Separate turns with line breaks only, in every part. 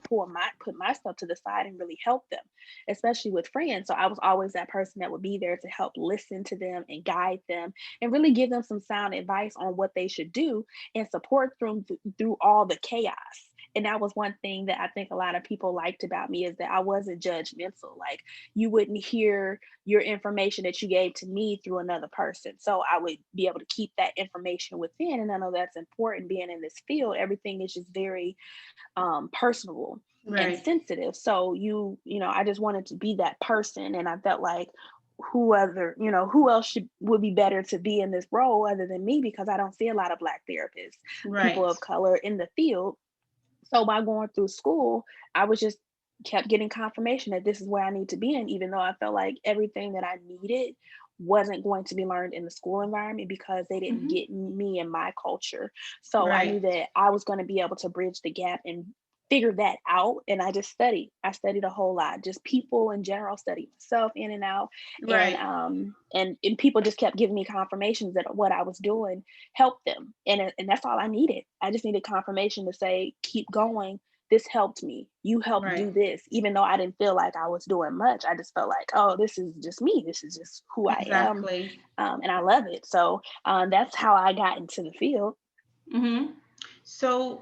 put myself to the side and really help them, especially with friends. So I was always that person that would be there to help listen to them and guide them and really give them some sound advice on what they should do and support them through all the chaos. And that was one thing that I think a lot of people liked about me, is that I wasn't judgmental. Like, you wouldn't hear your information that you gave to me through another person. So I would be able to keep that information within. And I know that's important being in this field. Everything is just very personable and
Right.
sensitive. So I just wanted to be that person. And I felt like who else would be better to be in this role other than me, because I don't see a lot of Black therapists, people
Right.
of color in the field. So by going through school, I was just kept getting confirmation that this is where I need to be in, even though I felt like everything that I needed wasn't going to be learned in the school environment because they didn't
Hmm.
get me and my culture. So I
Right.
knew that I was going to be able to bridge the gap and figure that out. And I just studied. I studied a whole lot, just people in general, studied myself in and out. And
Right.
and people just kept giving me confirmations that what I was doing helped them. And that's all I needed. I just needed confirmation to say, keep going. This helped me. You helped
Right.
do this. Even though I didn't feel like I was doing much, I just felt like, oh, this is just me. This is just who I am.
Exactly.
And I love it. So that's how I got into the field.
Hmm. So,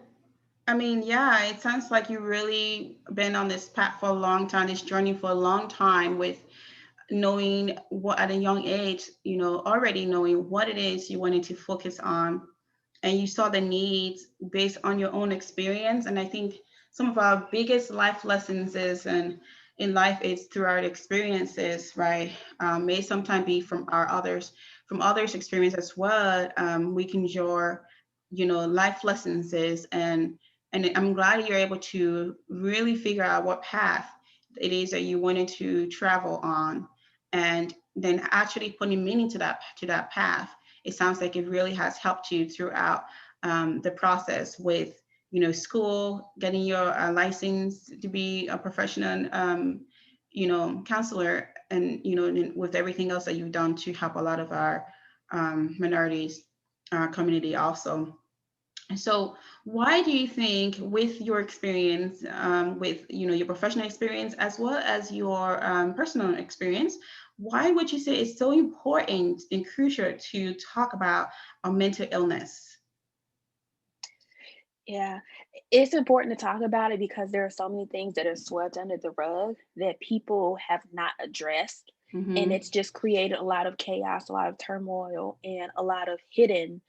I mean, yeah, it sounds like you really been on this path for a long time, this journey for a long time, with knowing what at a young age, already knowing what it is you wanted to focus on, and you saw the needs based on your own experience. And I think some of our biggest life lessons is and in life is through our experiences, right? May sometimes be from others experience as well. We can draw life lessons is, and I'm glad you're able to really figure out what path it is that you wanted to travel on, and then actually putting meaning to that path. It sounds like it really has helped you throughout the process with school, getting your license to be a professional counselor, and with everything else that you've done to help a lot of our minorities community also. So, why do you think, with your experience, with your professional experience as well as your personal experience, why would you say it's so important and crucial to talk about a mental illness?
Yeah, it's important to talk about it because there are so many things that are swept under the rug that people have not addressed. And
Mm-hmm.
it's just created a lot of chaos, a lot of turmoil, and a lot of hidden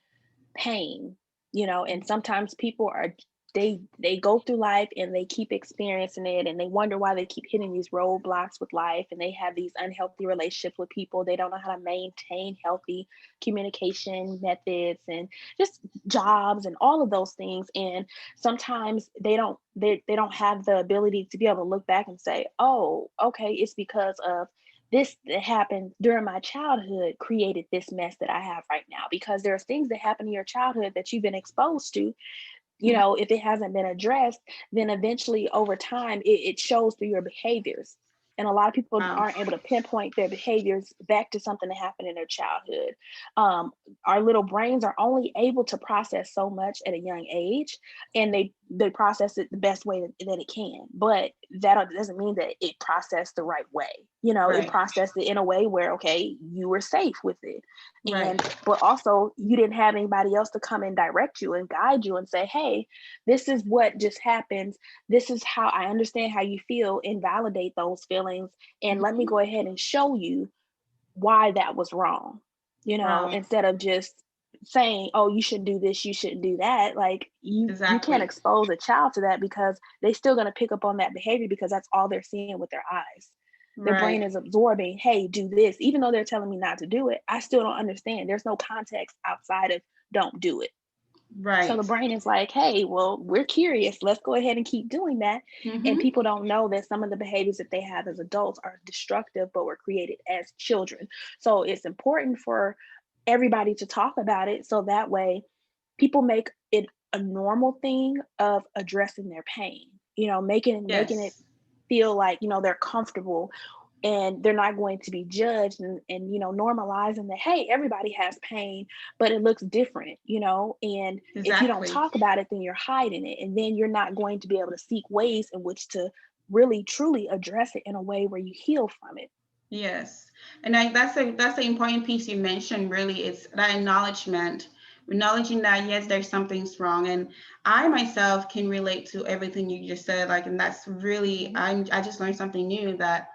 pain, and sometimes people are they go through life and they keep experiencing it, and they wonder why they keep hitting these roadblocks with life, and they have these unhealthy relationships with people. They don't know how to maintain healthy communication methods and just jobs and all of those things. And sometimes they don't have the ability to be able to look back and say, oh, okay, it's because of this that happened during my childhood created this mess that I have right now. Because there's things that happen in your childhood that you've been exposed to, if it hasn't been addressed, then eventually over time it shows through your behaviors. And a lot of people
Wow.
aren't able to pinpoint their behaviors back to something that happened in their childhood. Um, our little brains are only able to process so much at a young age, and they process it the best way that it can. But that doesn't mean that it processed the right way. It
Right.
processed it in a way where, okay, you were safe with it,
Right.
but also you didn't have anybody else to come and direct you and guide you and say, hey, this is what just happened. This is how I understand how you feel, and validate those feelings. And let me
Mhm.
go ahead and show you why that was wrong,
Wow.
instead of just saying, oh, you shouldn't do this, you shouldn't do that. Like, you can't
Exactly.
expose a child to that, because they still going to pick up on that behavior, because that's all they're seeing with their eyes. Their brain
Right.
is absorbing, hey, do this. Even though they're telling me not to do it, I still don't understand. There's no context outside of don't do it. So the
Right.
brain is like, hey, well, we're curious. Let's go ahead and keep doing that. And
Mhm.
people don't know that some of the behaviors that they have as adults are destructive, but were created as children. So it's important for everybody to talk about it, so that way people make it a normal thing of addressing their pain, making it
Yes.
feel like, they're comfortable and they're not going to be judged and normalizing that, hey, everybody has pain, but it looks different, and if you don't
Exactly.
talk about it, then you're hiding it, and then you're not going to be able to seek ways in which to really truly address it in a way where you heal from it.
Yes, and that's the important piece you mentioned. Really, it's that acknowledgement, acknowledging that yes, there's something's wrong, and I myself can relate to everything you just said. Like, and that's really,
Mhm.
I just learned something new that,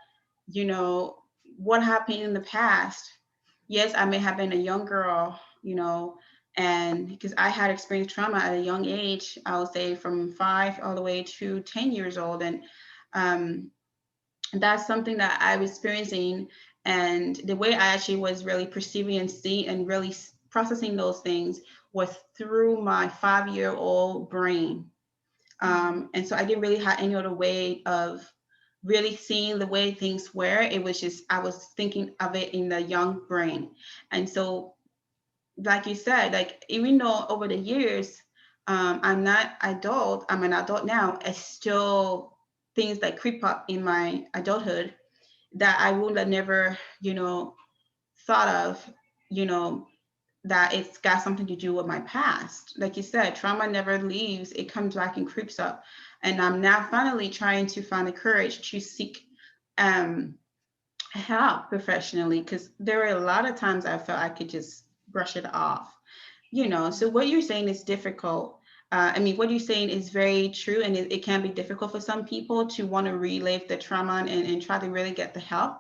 you know, what happened in the past. Yes, I may have been a young girl, and because I had experienced trauma at a young age, I would say from 5 all the way to 10 years old, and um, that's something that I was experiencing. And the way I actually was really perceiving and seeing and really processing those things was through my 5-year old brain.
Mhm.
And so I didn't really have any other way of really seeing the way things were. It was just, I was thinking of it in the young brain. And so, like you said, like even though over the years, I'm not adult, I'm an adult now, it's still things that creep up in my adulthood that I would have never, thought of, you know, that it's got something to do with my past. Like you said, trauma never leaves, it comes back and creeps up. And I'm now finally trying to find the courage to seek um, help professionally because there were a lot of times I felt I could just brush it off. So
Mhm.
what you're saying is difficult. I mean, what you're saying is very true, and it can be difficult for some people to want to relive the trauma and try to really get the help.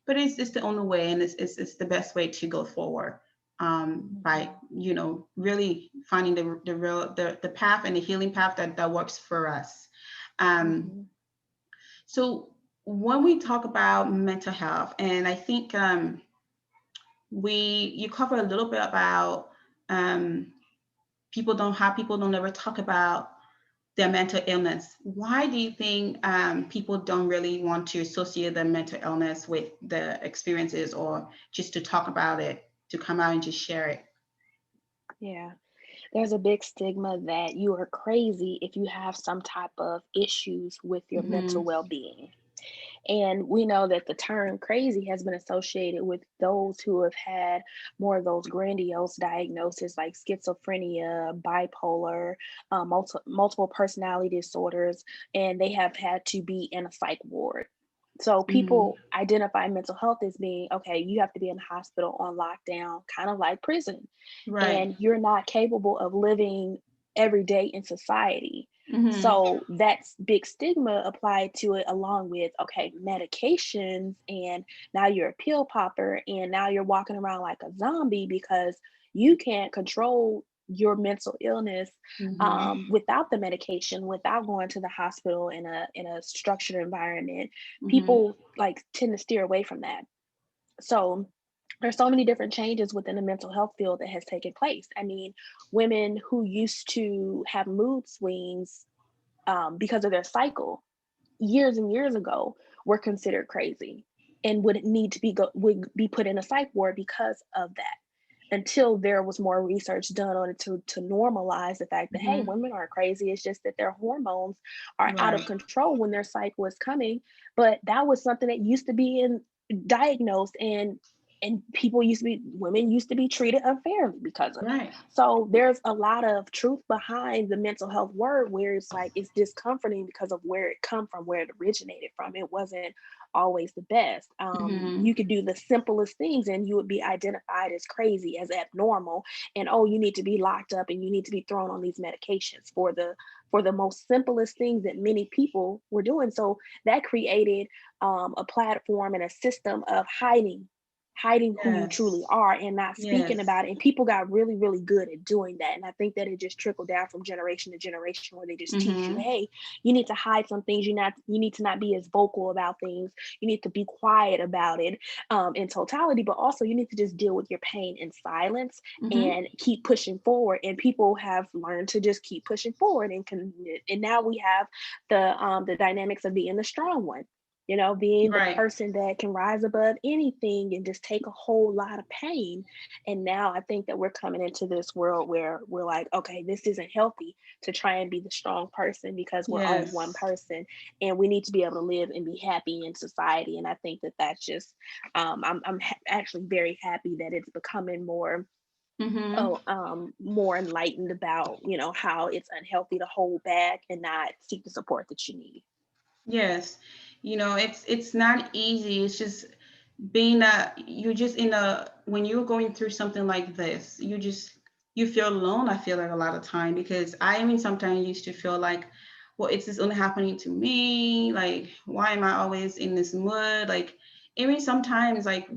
But it's the only way, and it's the best way to go forward. By
Mhm.
really finding the real the path and the healing path that works for us. Um,
Mhm.
so when we talk about mental health, and I think we you cover a little bit about um, people don't ever talk about their mental illness. Why do you think people don't really want to associate their mental illness with the experiences or just to talk about it, to come out and just share it?
Yeah. There's a big stigma that you are crazy if you have some type of issues with your
Mm-hmm.
mental well-being. And we know that the term crazy has been associated with those who have had more of those grandiose diagnoses like schizophrenia, bipolar, multiple personality disorders, and they have had to be in a psych ward. So
Mm-hmm.
people identify mental health as being okay, you have to be in the hospital on lockdown, kind of like prison,
Right.
and you're not capable of living every day in society.
Mm-hmm.
So that's big stigma applied to it, along with okay, medications, and now you're a pill popper, and now you're walking around like a zombie because you can't control your mental illness
Mm-hmm.
without the medication, without going to the hospital in a structured environment.
Mm-hmm.
People like tend to steer away from that. So there's so many different changes within the mental health field that has taken place. I mean, women who used to have mood swings because of their cycle years and years ago were considered crazy and would need to would be put in a psych ward because of that, until there was more research done on it to normalize the fact that hey,
Mm-hmm.
women aren't crazy, it's just that their hormones are out of
Right.
control when their cycle is coming. But that was something that used to be diagnosed, and people used to be women used to be treated unfairly because of it.
Right.
So there's a lot of truth behind the mental health word, where it's like it's discomforting because of where it come from, where it originated from. It wasn't always the best.
Mm-hmm.
You could do the simplest things and you would be identified as crazy, as abnormal, and oh, you need to be locked up and you need to be thrown on these medications for the most simplest things that many people were doing. So that created a platform and a system of hiding who you truly
Yes.
are and not speaking
Yes.
about it. And people got really, really good at doing that. And I think that it just trickled down from generation to generation, where they just teach you,
Mm-hmm.
hey, you need to hide some things. You need to not be as vocal about things. You need to be quiet about it in totality, but also you need to just deal with your pain in silence
Mm-hmm.
and keep pushing forward. And people have learned to just keep pushing forward, and now we have the dynamics of being the strong one. being the
Right.
person that can rise above anything and just take a whole lot of pain. And now I think that we're coming into this world where we're like, okay, this isn't healthy to try and be the strong person because we're only one
Yes.
person, and we need to be able to live and be happy in society. And I think that that's just, actually very happy that it's becoming more,
Mm-hmm.
more enlightened about, how it's unhealthy to hold back and not seek the support that you need.
Yes. It's not easy. It's just being that you're just in a when you're going through something like this, you feel alone. I feel like a lot of time because I mean sometimes used to feel like, well, it's just only happening to me. Like, why am I always in this mood? Like, even sometimes like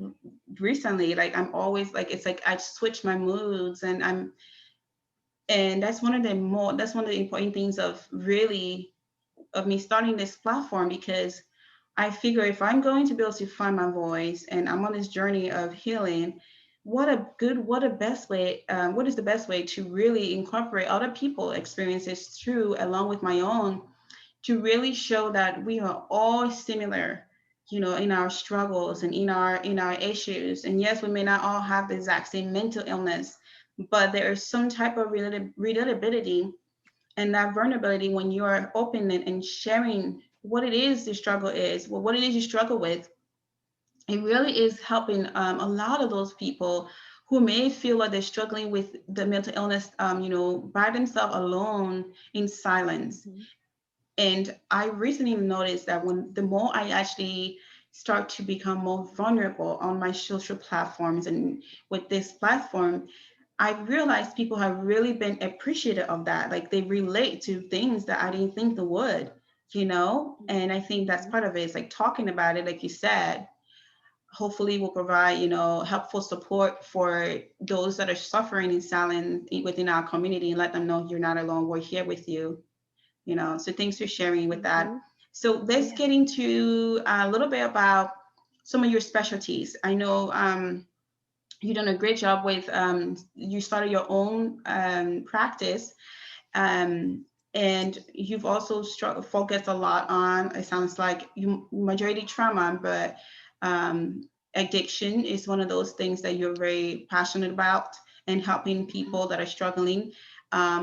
recently, like I'm always like it's like I switch my moods and that's one of the important things of really of me starting this platform because I figure if I'm going to be able to find my voice and I'm on this journey of healing, what is the best way to really incorporate other people experiences through along with my own to really show that we are all similar, in our struggles and in our issues. And yes, we may not all have the exact same mental illness, but there is some type of relatability and that vulnerability when you are open and sharing what it is the struggle is, well, what it is you struggle with. It really is helping a lot of those people who may feel like they're struggling with the mental illness, by themselves alone in silence.
Mhm.
And I recently noticed that when the more I actually start to become more vulnerable on my social platforms and with this platform, I realized people have really been appreciative of that. Like they relate to things that I didn't think they would. And I think that's
Mhm.
part of it. It's like talking about it, like you said, hopefully will provide, helpful support for those that are suffering in silence within our community and let them know you're not alone. We're here with you. So thanks for sharing with that.
Mhm.
So let's
Yeah.
get into a little bit about some of your specialties. I know you've done a great job with you started your own practice, um, and you've also focused a lot on, it sounds like you majority trauma, but addiction is one of those things that you're very passionate about and helping
Mhm.
people that are struggling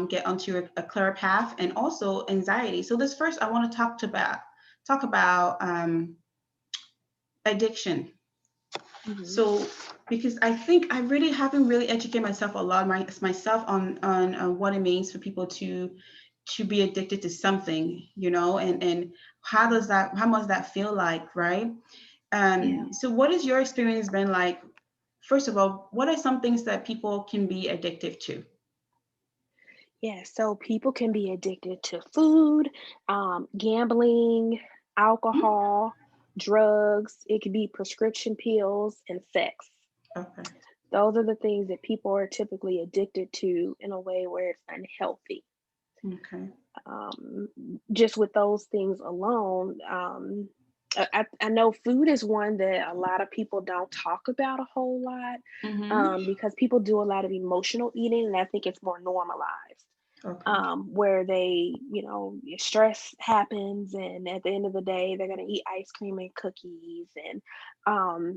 get onto a clear path, and also anxiety. So this first I want to talk about addiction.
Mhm.
So because I think I really haven't really educated myself a lot myself on what it means for people to be addicted to something, and
Mhm.
how much that feel like, right?
Yeah.
So what has your experience been like? First of all, what are some things that people can be addictive to?
Yeah. So people can be addicted to food, gambling,
Mhm.
alcohol, drugs. It could be prescription pills and sex.
Okay.
Those are the things that people are typically addicted to in a way where it's unhealthy.
Okay.
Um, just with those things alone, I know food is one that a lot of people don't talk about a whole lot,
Mm-hmm.
because people do a lot of emotional eating, and I think it's more normalized,
Okay.
where they, stress happens, and at the end of the day, they're going to eat ice cream and cookies, and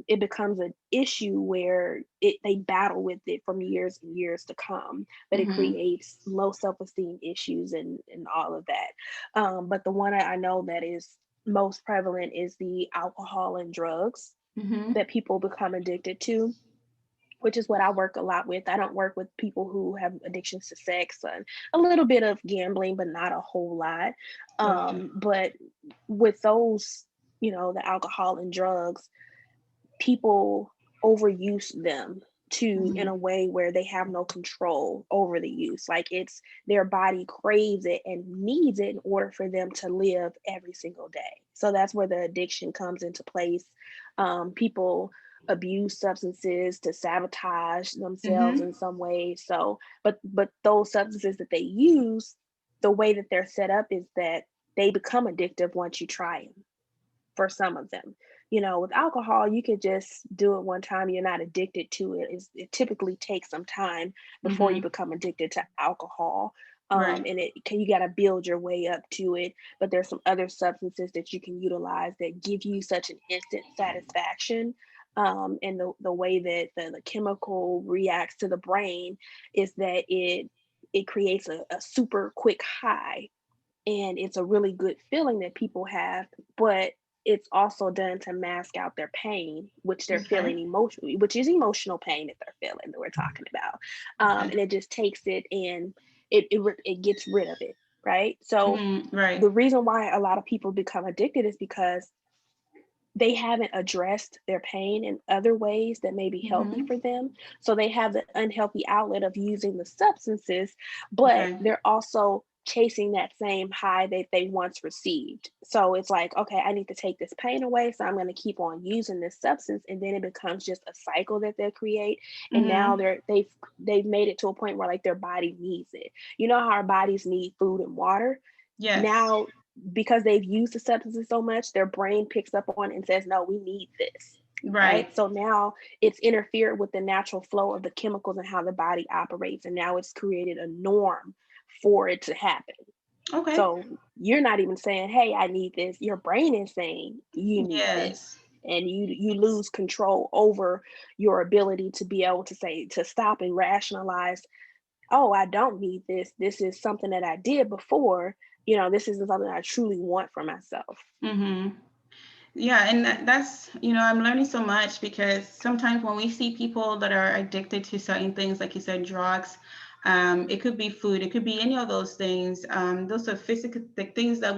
it becomes an issue where they battle with it from years and years to come, but it
Mm-hmm.
creates low self-esteem issues and all of that. But the one I know that is most prevalent is the alcohol and drugs
Mm-hmm.
that people become addicted to, which is what I work a lot with. I don't work with people who have addictions to sex and a little bit of gambling, but not a whole lot.
Okay.
But with those, the alcohol and drugs, people overuse them to in
Mm-hmm.
a way where they have no control over the use. Like it's their body craves it and needs it in order for them to live every single day. So that's where the addiction comes into place. People abuse substances to sabotage themselves
Mm-hmm.
in some way. So but those substances that they use, the way that they're set up is that they become addictive once you try them, for some of them. With alcohol, you could just do it one time. You're not addicted to it. It typically takes some time before you
Mm-hmm.
become addicted to alcohol.
Right.
And you got to build your way up to it. But there's some other substances that you can utilize that give you such an instant satisfaction. And the way that the chemical reacts to the brain is that it creates a super quick high, and it's a really good feeling that people have, but it's also done to mask out their pain, which they're
Okay.
feeling emotionally, which is emotional pain that they're feeling that we're talking about.
Okay.
And it just takes it and it gets rid of it, right? So
Right.
the reason why a lot of people become addicted is because they haven't addressed their pain in other ways that may be healthy
Hmm.
for them. So they have the unhealthy outlet of using the substances, but
Okay.
they're also chasing that same high that they once received. So it's like, okay, I need to take this pain away. So I'm going to keep on using this substance. And then it becomes just a cycle that they create. And now
Hmm.
they've made it to a point where like their body needs it. You know how our bodies need food and water?
Yes.
Now, because they've used the substances so much, their brain picks up on it and says, no, we need this. Right.
Right.
So now it's interfered with the natural flow of the chemicals and how the body operates. And now it's created a norm for it to happen.
Okay.
So you're not even saying, hey, I need this. Your brain is saying you need this.
Yes.
And you lose control over your ability to be able to say, to stop and rationalize, oh, I don't need this. This is something that I did before. This isn't something I truly want for myself.
Hmm. Yeah, and that's, I'm learning so much because sometimes when we see people that are addicted to certain things, like you said, drugs, it could be food, it could be any of those things. Those are physical the things that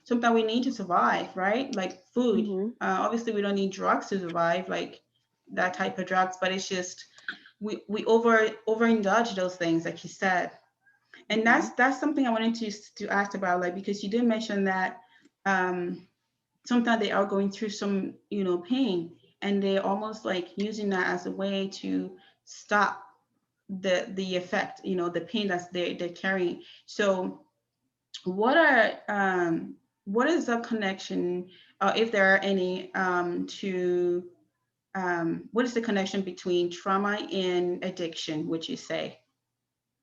sometimes we need to survive, right? Like food.
Hmm.
Obviously, we don't need drugs to survive, like that type of drugs, but it's just we overindulge those things, like you said. And
Hmm.
that's something I wanted to ask about, like because you did mention that. Um, Sometimes they are going through some pain, and they're almost like using that as a way to stop the effect, the pain that's they're carrying. So what are what is the connection, if there are any, to what is the connection between trauma and addiction, would you say?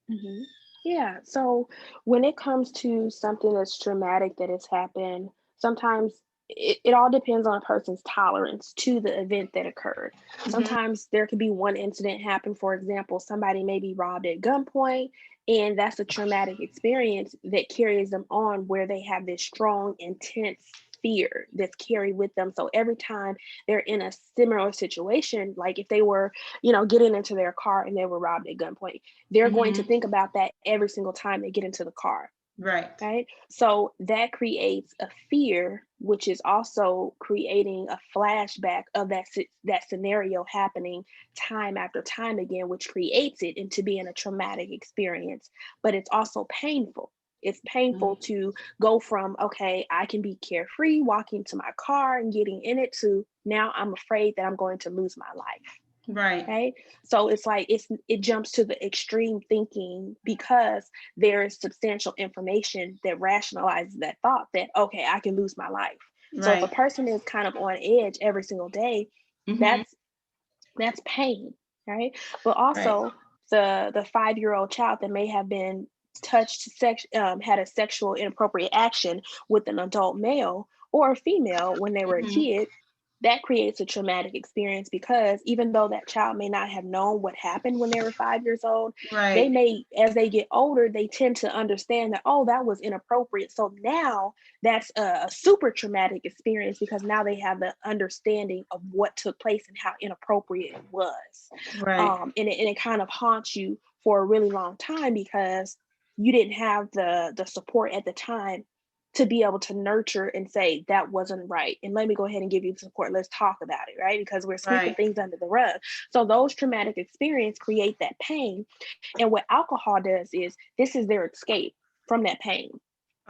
Hmm. Yeah. So when it comes to something that's traumatic that has happened, sometimes it all depends on a person's tolerance to the event that occurred.
Hmm.
Sometimes there could be one incident happen. For example, somebody may be robbed at gunpoint, and that's a traumatic experience that carries them on where they have this strong, intense fear that's carried with them. So every time they're in a similar situation, like if they were, getting into their car and they were robbed at gunpoint, they're going to
Hmm.
think about that every single time they get into the car,
Right.
right? So that creates a fear, which is also creating a flashback of that scenario happening time after time again, which creates it into being a traumatic experience. But it's also painful. It's painful to go from, okay, I can be carefree walking to my car and getting in it, to now I'm afraid that I'm going to lose my life.
Right.
Right. So it's like it jumps to the extreme thinking because there is substantial information that rationalizes that thought that, okay, I can lose my life. So if a
Right.
person is kind of on edge every single day,
Hmm.
that's that's pain, right? But
Right.
also the 5-year-old child that may have been had a sexual inappropriate action with an adult male or a female when they were a
Hmm.
kid, that creates a traumatic experience because even though that child may not have known what happened when they were 5 years old, they
Right.
may, as they get older, they tend to understand that, oh, that was inappropriate. So now that's a super traumatic experience because now they have the understanding of what took place and how inappropriate it was.
Right.
And it kind of haunts you for a really long time because you didn't have the support at the time to be able to nurture and say that wasn't right, and let me go ahead and give you the support, let's talk about it, right? Because we're sweeping
Right.
things under the rug. So those traumatic experiences create that pain, and what alcohol does is this is their escape from that pain.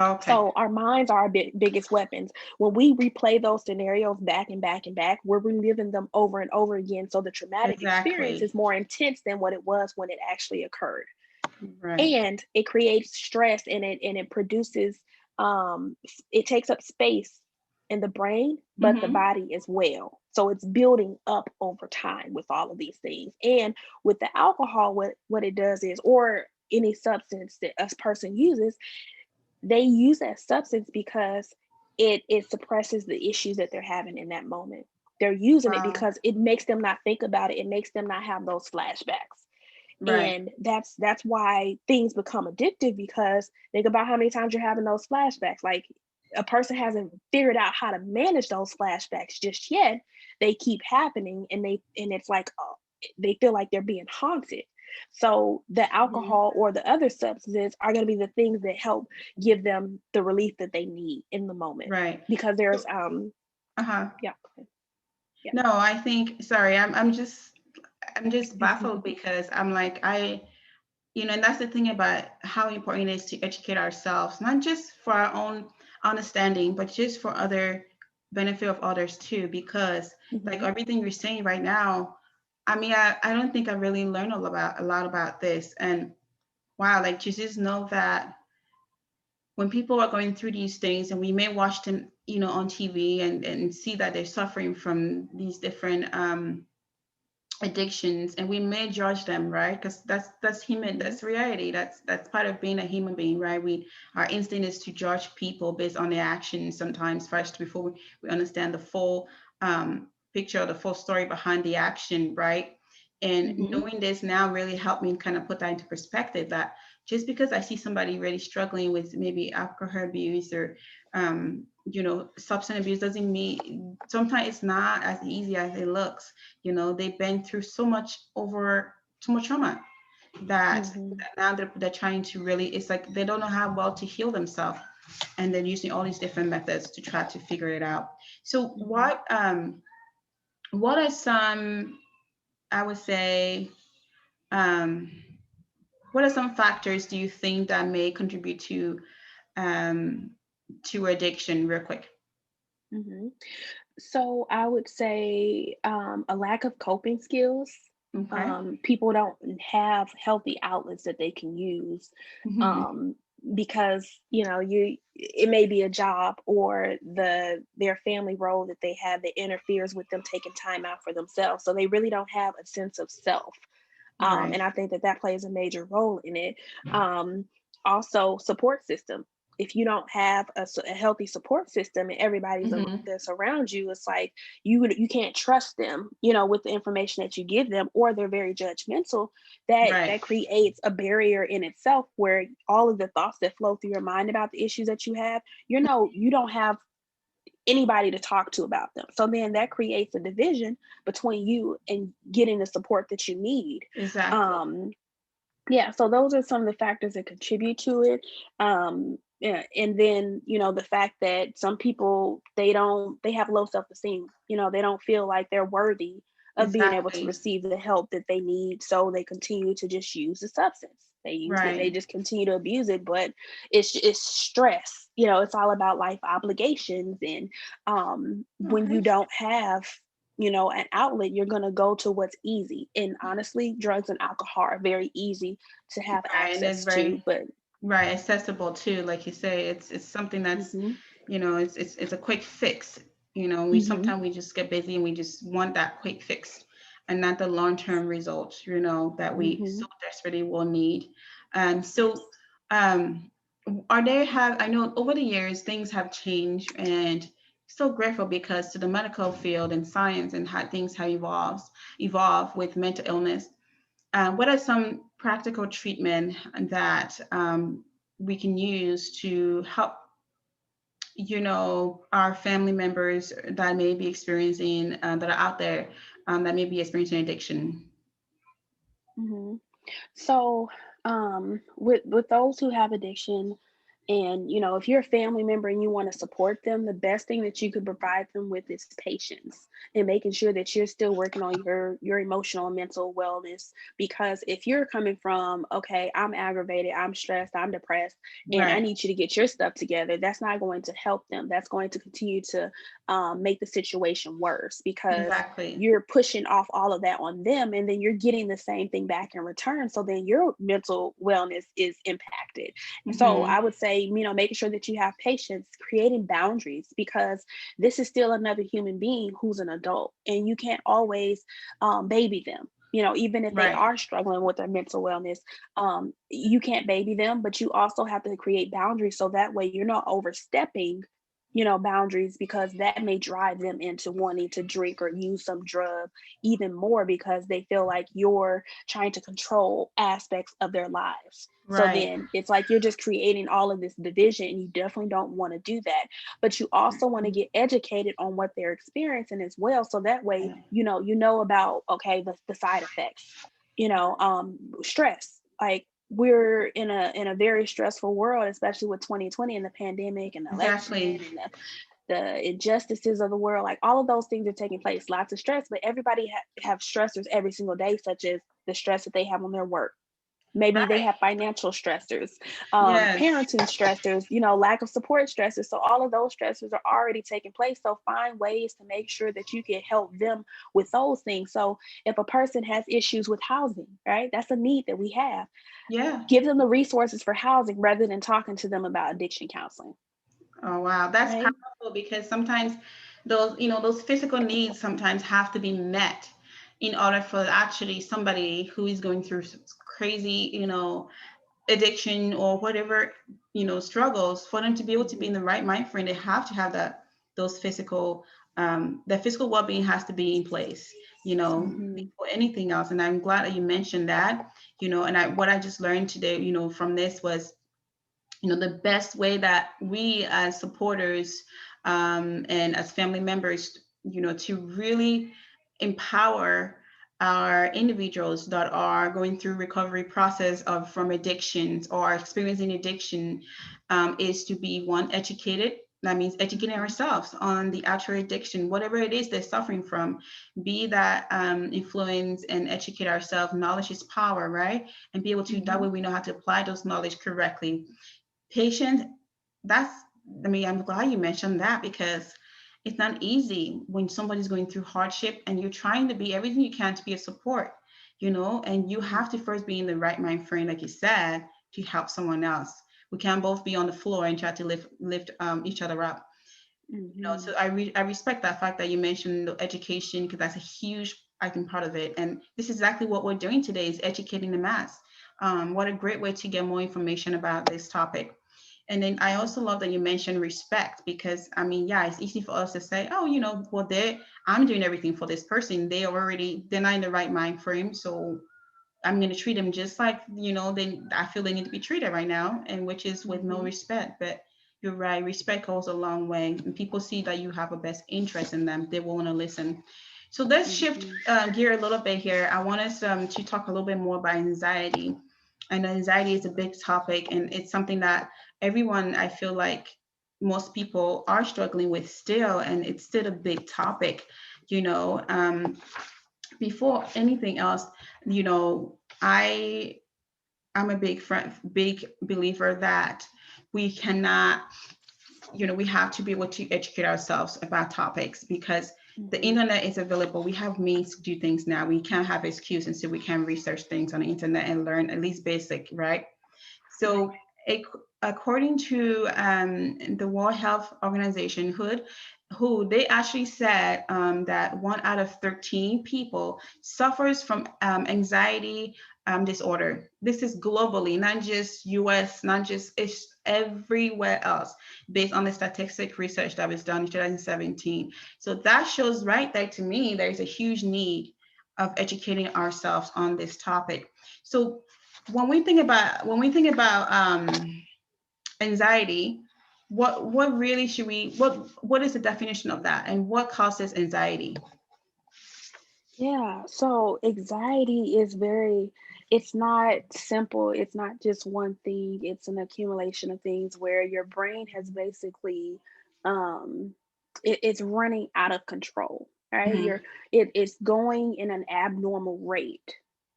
Okay.
So our minds are our biggest weapons. When we replay those scenarios back and back and back, we're reliving them over and over again. So the traumatic experience
Exactly.
is more intense than what it was when it actually occurred.
Right.
And it creates stress, and it produces, it takes up space in the brain, but the
Hmm.
body as well. So it's building up over time with all of these things. And with the alcohol, what it does is, or any substance that a person uses, they use that substance because it suppresses the issues that they're having in that moment. They're using it
Wow.
because it makes them not think about it. It makes them not have those flashbacks.
Right.
And that's why things become addictive, because think about how many times you're having those flashbacks. Like, a person hasn't figured out how to manage those flashbacks just yet. They keep happening, and it's like, they feel like they're being haunted. So the
Mhm.
alcohol or the other substances are going to be the things that help give them the relief that they need in the moment,
Right.
because
So,
there's
uh-huh.
yeah, yeah.
No, I think, sorry, I'm just baffled
Mhm.
because I'm like, and that's the thing about how important it is to educate ourselves, not just for our own understanding, but just for other benefit of others too. Because like
Mhm.
everything you're saying right now, I mean, I don't think I really learned a lot about this. And wow, like to just know that when people are going through these things and we may watch them, on TV and see that they're suffering from these different addictions, and we may judge them, right? Because that's human,
Mhm.
that's reality, that's part of being a human being, right? Our instinct is to judge people based on their actions sometimes first before we understand the full picture, the full story behind the action, right? And
Mhm.
knowing this now really helped me kind of put that into perspective, that just because I see somebody really struggling with maybe alcohol abuse or substance abuse doesn't mean sometimes it's not as easy as it looks. They've been through so much trauma that
Mhm.
now they're trying to really, it's like they don't know how well to heal themselves, and they're using all these different methods to try to figure it out. So
Mhm.
what are some, I would say, um what are some factors do you think that may contribute um to addiction, real quick?
Mhm. So I would say, a lack of coping skills.
Okay.
People don't have healthy outlets that they can use,
Hmm.
um, because it may be a job or their family role that they have that interferes with them taking time out for themselves. So they really don't have a sense of self,
Right.
and I think that plays a major role in it. Um, Also, support system. If you don't have a healthy support system and
Hmm.
that's around you, it's like you can't trust them, with the information that you give them, or they're very judgmental. That
Right.
creates a barrier in itself, where all of the thoughts that flow through your mind about the issues that you have, you don't have anybody to talk to about them. So then that creates a division between you and getting the support that you need.
Exactly.
Um, yeah, so those are some of the factors that contribute to it. Yeah, and then the fact that some people, they have low self-esteem. They don't feel like they're worthy of being able to
Exactly.
receive the help that they need, so they continue to just use the substance. They
Right.
just continue to abuse it, but it's stress. It's all about life obligations, and when
Okay.
you don't have an outlet, you're going to go to what's easy. And honestly, drugs and alcohol are very easy to have
Right. And it's
access to,
very
but
right accessible too. Like you say, it's something that's,
mhm,
it's a quick fix. We
mhm,
sometimes we just get busy and we just want that quick fix and not the long-term results, that we so
mhm,
desperately will need. So
yes.
um are there have I know over the years things have changed, and so grateful because to the medical field and science and how things have evolved with mental illness. What are some practical treatment that we can use to help, our family members that may be experiencing, that are out there, that may be experiencing addiction?
Mhm. So, with those who have addiction, and if you're a family member and you want to support them, the best thing that you could provide them with is patience, and making sure that you're still working on your emotional and mental wellness. Because if you're coming from, okay, I'm aggravated, I'm stressed, I'm depressed, and I
Right.
need you to get your stuff together, that's not going to help them. That's going to continue to make the situation worse, because
Exactly.
you're pushing off all of that on them, and then you're getting the same thing back in return. So then your mental wellness is impacted. So I
Hmm.
would say, making sure that you have patience, creating boundaries, because this is still another human being who's an adult, and you can't always baby them. Even if they
Right.
are struggling with their mental wellness, you can't baby them, but you also have to create boundaries so that way you're not overstepping, boundaries, because that may drive them into wanting to drink or use some drug even more because they feel like you're trying to control aspects of their lives. So
Right.
then it's like you're just creating all of this division, and you definitely don't want to do that. But you also want to get educated on what they're experiencing as well. So that way,
Right.
you know about, okay, the side effects, stress. Like, we're in a very stressful world, especially with 2020 and the pandemic and the election
Exactly.
and the injustices of the world. Like, all of those things are taking place, lots of stress, but everybody have stressors every single day, such as the stress that they have on their work. Maybe they
Right.
have financial stressors,
Yes.
parenting stressors, lack of support stressors. So all of those stressors are already taking place. So find ways to make sure that you can help them with those things. So if a person has issues with housing, right, that's a need that we have.
Yeah.
Give them the resources for housing rather than talking to them about addiction counseling,
Oh wow, that's
right?
powerful because sometimes those physical needs sometimes have to be met in order for actually somebody who is going through crazy, addiction or whatever, struggles, for them to be able to be in
Hmm.
the right mind frame. They have to have those physical, their physical well-being has to be in place,
Hmm.
before anything else. And I'm glad that you mentioned that, and what I just learned today, from this was, the best way that we as supporters, and as family members, to really empower our individuals that are going through recovery process of from addictions or experiencing addiction, is to be one, educated. That means educating
Hmm.
ourselves on the actual addiction, whatever it is they're suffering from. Be that, influence and educate ourselves. Knowledge is power, right? And be able to, that
Hmm.
way we know how to apply those knowledge correctly. Patience, that's, I mean, I'm glad you mentioned that because it's not easy when somebody's going through hardship and you're trying to be everything you can to be a support, and you have to first be in the right mind frame, like you said, to help someone else. We can't both be on the floor and try to lift each other up. So
Hmm.
I respect that fact that you mentioned the education, because that's a huge, I think, part of it. And this is exactly what we're doing today, is educating the mass. What a great way to get more information about this topic. And then I also love that you mentioned respect, because I mean, yeah, it's easy for us to say, oh, well, I'm doing everything for this person. They're not in the right mind frame. So I'm going to treat them just like, then I feel they need to be treated right now, and which is with no
Hmm.
respect. But you're right, respect goes a long way. And people see that you have a best interest in them, they will want to listen. So let's shift
Hmm.
gear a little bit here. I want us to talk a little bit more about anxiety. And anxiety is a big topic, and it's something that everyone, I feel like most people are struggling with still, and it's still a big topic. You know, before anything else, I I'm a big believer that we cannot, we have to be able to educate ourselves about topics, because the
Hmm.
internet is available. We have means to do things now. We can't have excuse, and so we can research things on the internet and learn at least basic, right? So,
Right.
according to the World Health Organization, who they actually said that 1 out of 13 people suffers from anxiety disorder. This is globally, not just U.S., not just, it's everywhere else, based on the statistic research that was done in 2017. So that shows right there to me there is a huge need of educating ourselves on this topic. So when we think about anxiety, what really should we what is the definition of that, and what causes anxiety?
Yeah, so anxiety is it's not simple. It's not just one thing. It's an accumulation of things where your brain has basically, um, it's running out of control, right?
Hmm.
It's going in an abnormal rate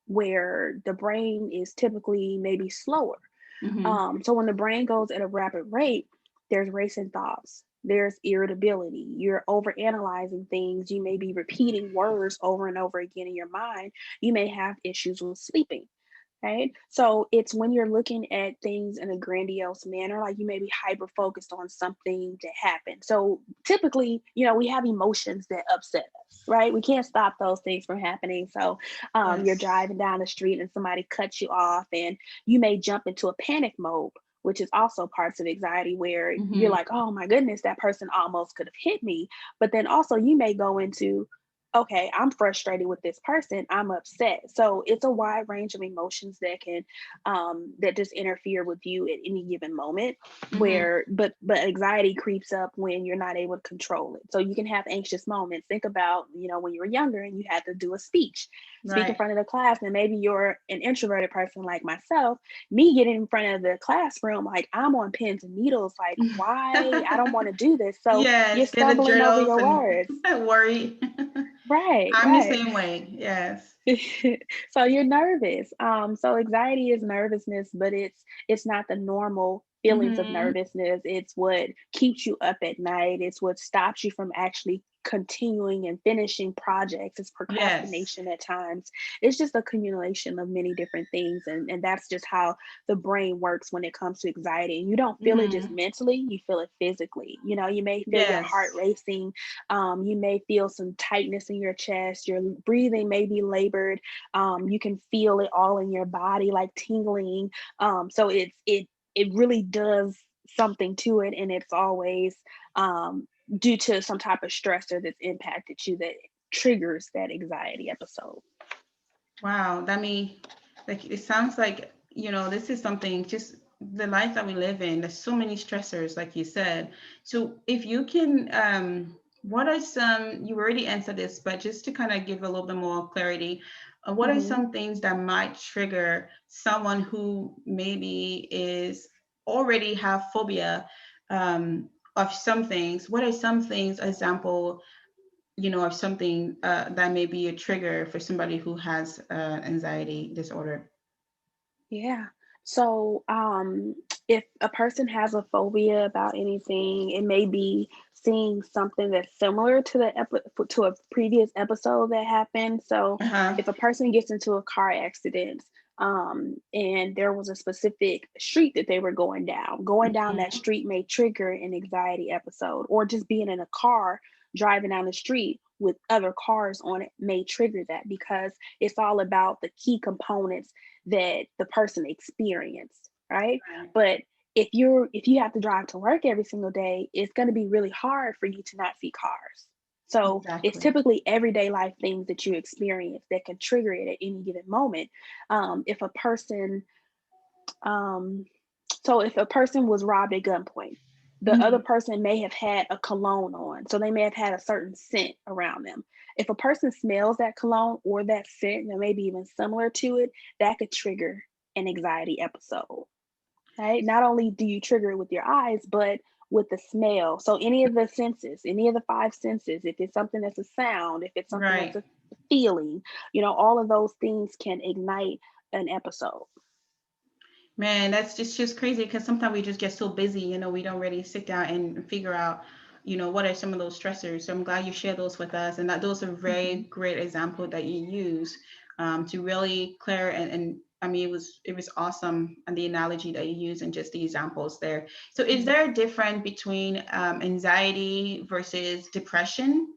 where the brain is typically maybe slower.
Hmm.
So when the brain goes at a rapid rate, there's racing thoughts, there's irritability, you're over analyzing things, you may be repeating words over and over again in your mind, you may have issues with sleeping. right? So it's when you're looking at things in a grandiose manner, like you may be hyper focused on something that happened. So typically, we have emotions that upset us, right? We can't stop those things from happening. So you're
Yes.
driving down the street and somebody cuts you off, and you may jump into a panic mode, which is also parts of anxiety where you're
Hmm.
like, oh my goodness, that person almost could have hit me. But then also you may go into, okay, I'm frustrated with this person, I'm upset. So it's a wide range of emotions that can that just interfere with you at any given moment,
Hmm.
where but anxiety creeps up when you're not able to control it. So you can have anxious moments. Think about, when you were younger and you had to do a speak in
Right.
front of the class, and maybe you're an introverted person like myself. Me getting in front of the classroom, like I'm on pins and needles, like, why? I don't want to do this. So you're
Yes, get the
stumbling over
journals
your
and
words.
worry.
Right,
I'm the
right.
same way. Yes.
So you're nervous. So anxiety is nervousness, but it's not the normal feelings of
Hmm.
nervousness. It's what keeps you up at night. It's what stops you from actually continuing and finishing projects. It's
Yes.
procrastination at times. It's just a accumulation of many different things. And that's just how the brain works when it comes to anxiety. And you don't feel it just
Hmm.
mentally, you feel it physically. You may feel your heart
Yes.
racing. You may feel some tightness in your chest. Your breathing may be labored. You can feel it all in your body, like tingling. So it really does something to it, and it's always due to some type of stressor that's impacted you that triggers that anxiety episode.
Wow. That mean, like, it sounds like, this is something, just the life that we live in. There's so many stressors, like you said. So if you can, what are some, you already answered this, but just to kind of give a little bit more clarity, what are
Hmm.
some things that might trigger someone who maybe is already have phobia, of some things? What are some things, example, of something that may be a trigger for somebody who has anxiety disorder.
Yeah. So, if a person has a phobia about anything, it may be seeing something that's similar to to a previous episode that happened. So,
Uh-huh.
if a person gets into a car accident, and there was a specific street that they were going down that
Mhm.
street may trigger an anxiety episode, or just being in a car driving down the street with other cars on it may trigger that, because it's all about the key components that the person experienced, right?
Right.
But if you have to drive to work every single day, it's going to be really hard for you to not see cars. So it's
Exactly.
typically everyday life things that you experience that can trigger it at any given moment. If a person um, so if a person was robbed at gunpoint, the other
Mhm.
person may have had a cologne on, so they may have had a certain scent around them. If a person smells that cologne or that scent, that may be even similar to it, that could trigger an anxiety episode, right? Not only do you trigger it with your eyes, but with the smell. So any of the senses, any of the five senses, if it's something that's a sound, if it's something that's
Right.
a feeling, all of those things can ignite an episode.
Man, that's just crazy because sometimes we just get so busy, we don't really sit down and figure out, what are some of those stressors. So I'm glad you shared those with us, and that those are
Mhm.
very great example that you use to really clear and I mean it was awesome and the analogy that you use and just the examples there. So is
Mhm.
there a difference between anxiety versus depression?